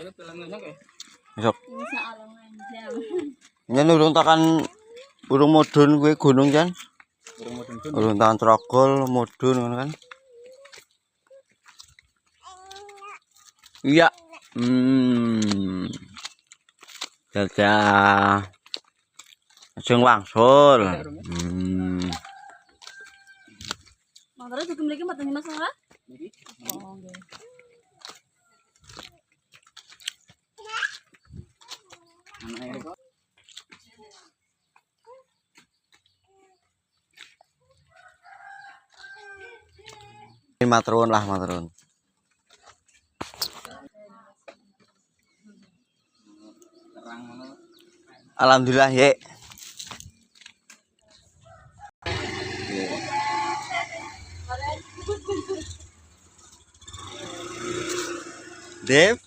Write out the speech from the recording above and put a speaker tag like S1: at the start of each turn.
S1: Besok. Yen urung tekan urung mudhun kuwi gunung jan. Urung tekan Trogol mudhun ngono kan. Iya. Dadah. Ajeng wangsul.
S2: Motornya juga memiliki matanya masalah? Oh, oke.
S1: Maturun lah maturun. Alhamdulillah ye. Dev